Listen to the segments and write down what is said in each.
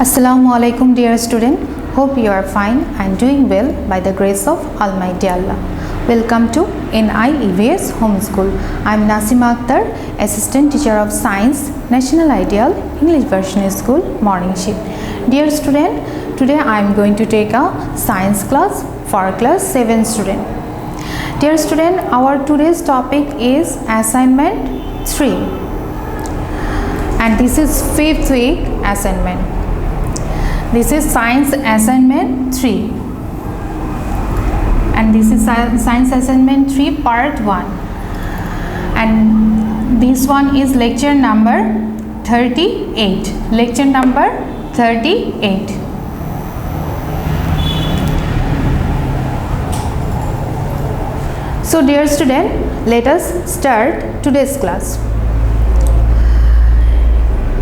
Assalamu alaikum dear student. Hope you are fine and doing well by the grace of Almighty Allah. Welcome to NI EVS Homeschool. I am Nasima Akhtar, Assistant Teacher of Science, National Ideal English Version School, Morning Shift. Dear student, today I am going to take a science class for class 7 student. Dear student, our today's topic is assignment 3. And this is 5th week assignment. This is science assignment 3 and this is science assignment 3 part 1 and this one is lecture number 38. Lecture number 38. So dear student, let us start today's class.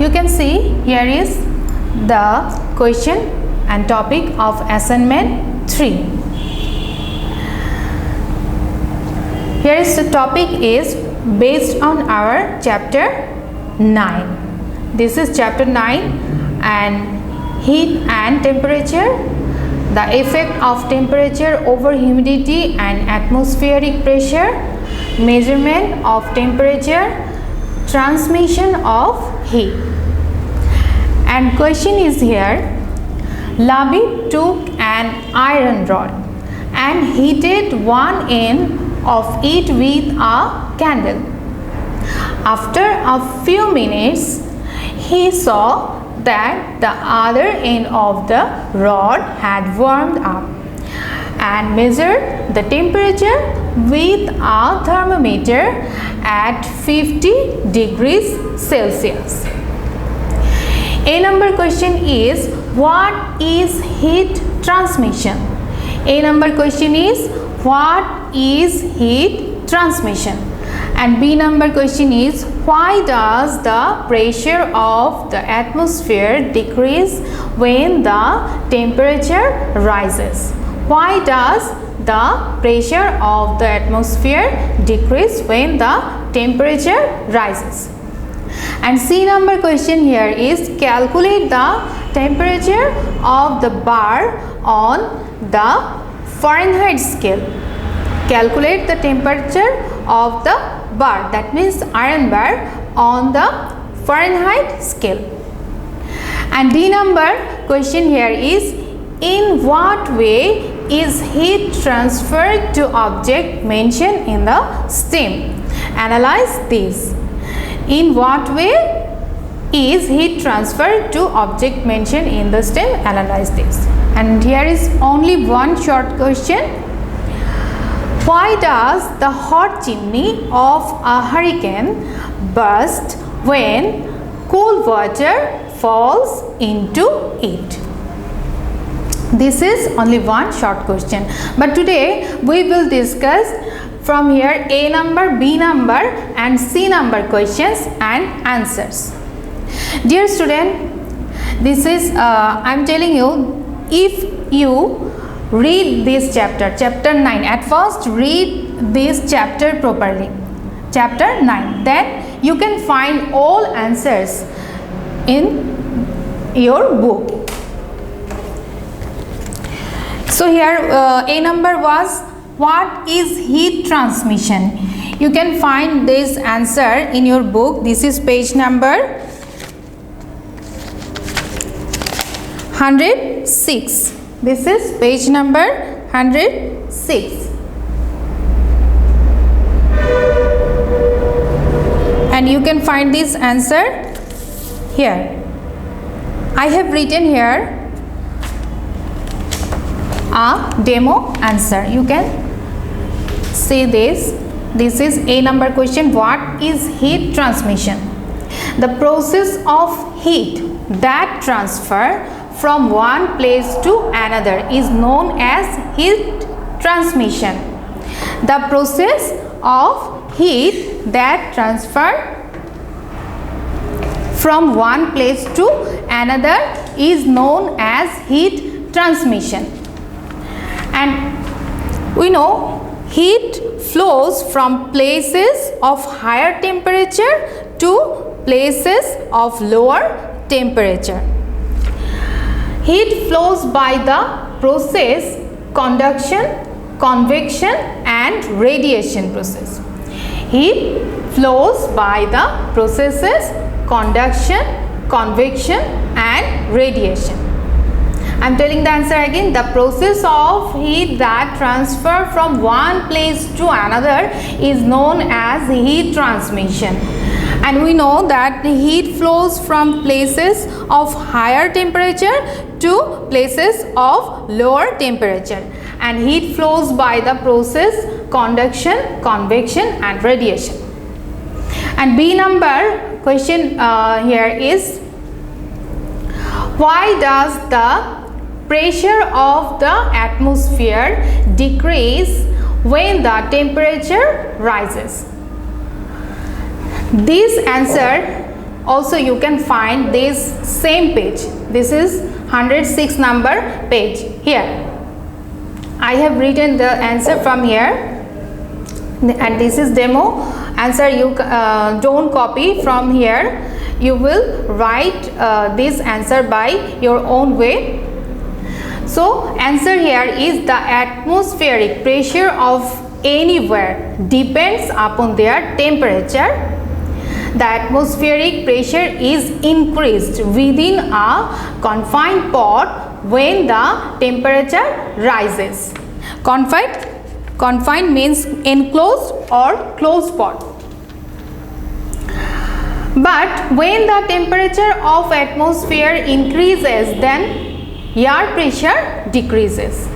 You can see here is the question and topic of assignment 3. Here is the topic is based on our chapter 9. This is chapter 9 and heat and temperature, the effect of temperature over humidity and atmospheric pressure, measurement of temperature, transmission of heat. And question is here, Labib took an iron rod and heated one end of it with a candle. After a few minutes, he saw that the other end of the rod had warmed up and measured the temperature with a thermometer at 50 degrees Celsius. A number question is, what is heat transmission? A number question is, what is heat transmission? And B number question is, why does the pressure of the atmosphere decrease when the temperature rises? Why does the pressure of the atmosphere decrease when the temperature rises? And C number question here is, calculate the temperature of the bar on the Fahrenheit scale. Calculate the temperature of the bar, that means iron bar, on the Fahrenheit scale. And D number question here is, in what way is heat transferred to object mentioned in the STEM? Analyze this. In what way is heat transferred to object mentioned in the STEM? Analyze this. And here is only one short question. Why does the hot chimney of a hurricane burst when cool water falls into it? This is only one short question. But today we will discuss from here A number, B number and C number questions and answers. Dear student, this is I am telling you, if you read this chapter, chapter 9, at first read this chapter properly, chapter 9, then you can find all answers in your book. So here A number was, what is heat transmission? You can find this answer in your book. This is page number 106. This is page number 106. And you can find this answer here. I have written here a demo answer. You can see this. This is A number question. What is heat transmission? The process of heat that transfer from one place to another is known as heat transmission. The process of heat that transfer from one place to another is known as heat transmission. And we know heat flows from places of higher temperature to places of lower temperature. Heat flows by the process conduction, convection and radiation process. Heat flows by the processes conduction, convection and radiation. I am telling the answer again. The process of heat that transfer from one place to another is known as heat transmission. And we know that the heat flows from places of higher temperature to places of lower temperature. And heat flows by the process conduction, convection and radiation. And B number question here is, why does the pressure of the atmosphere decrease when the temperature rises? This answer also you can find this same page. This is 106 number page. Here I have written the answer from here, and this is demo answer. You don't copy from here. You will write this answer by your own way. So answer here is, the atmospheric pressure of anywhere depends upon their temperature. The atmospheric pressure is increased within a confined pot when the temperature rises. Confined means enclosed or closed pot. But when the temperature of atmosphere increases, then air pressure decreases.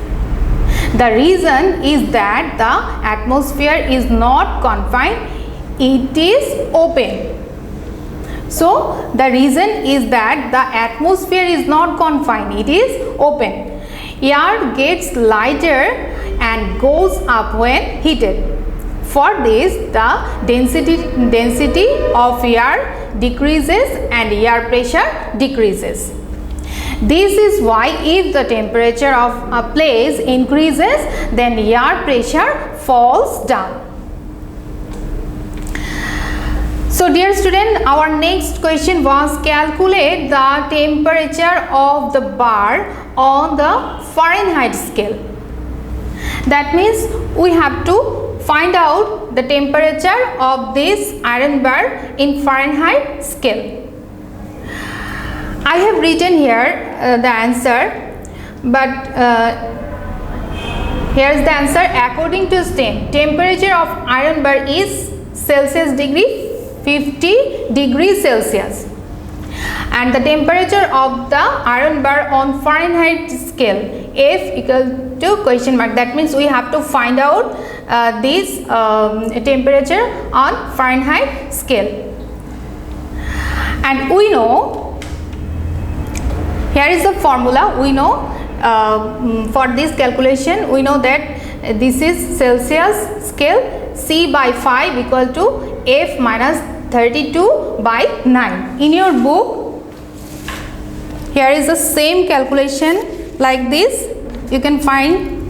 The reason is that the atmosphere is not confined, it is open. So the reason is that the atmosphere is not confined, it is open. Air gets lighter and goes up when heated. For this, the density of air decreases and air pressure decreases. This is why if the temperature of a place increases, then air pressure falls down. So dear student, our next question was, calculate the temperature of the bar on the Fahrenheit scale. That means we have to find out the temperature of this iron bar in Fahrenheit scale. I have written here the answer, but here is the answer. According to STEM, temperature of iron bar is Celsius degree 50 degrees Celsius, and the temperature of the iron bar on Fahrenheit scale, F equal to question mark. That means we have to find out this temperature on Fahrenheit scale. And we know, here is the formula. We know for this calculation, we know that this is Celsius scale, C by 5 equal to F minus 32 by 9. In your book, here is the same calculation like this. You can find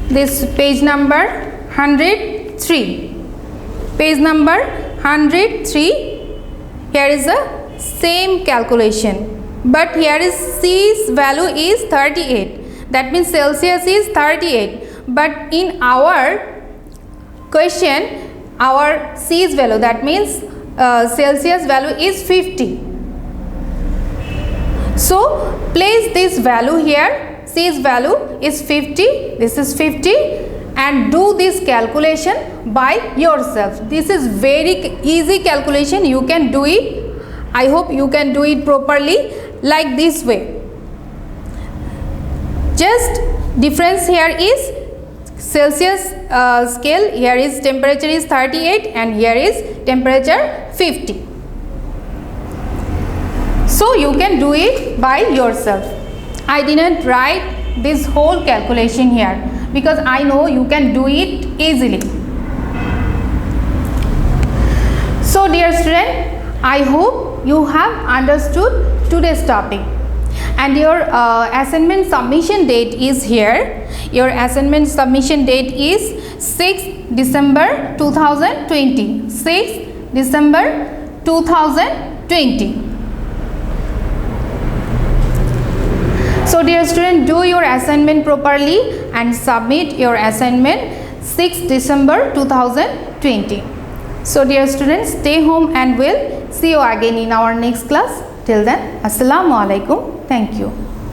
this page number 103. Page number 103. Here is the same calculation, but here is C's value is 38. That means Celsius is 38. But in our question, our C's value, that means Celsius value is 50. So place this value here. C's value is 50. This is 50, and do this calculation by yourself. This is very easy calculation. You can do it. I hope you can do it properly like this way. Just difference here is Celsius scale. Here is temperature is 38 and here is temperature 50. So you can do it by yourself. I didn't write this whole calculation here because I know you can do it easily. So dear student, I hope you have understood today's topic. And your assignment submission date is here. Your assignment submission date is 6 December 2020. 6 December 2020. So dear student, do your assignment properly and submit your assignment 6 December 2020. So dear students, stay home and we'll see you again in our next class. Till then, Assalamu alaikum. Thank you.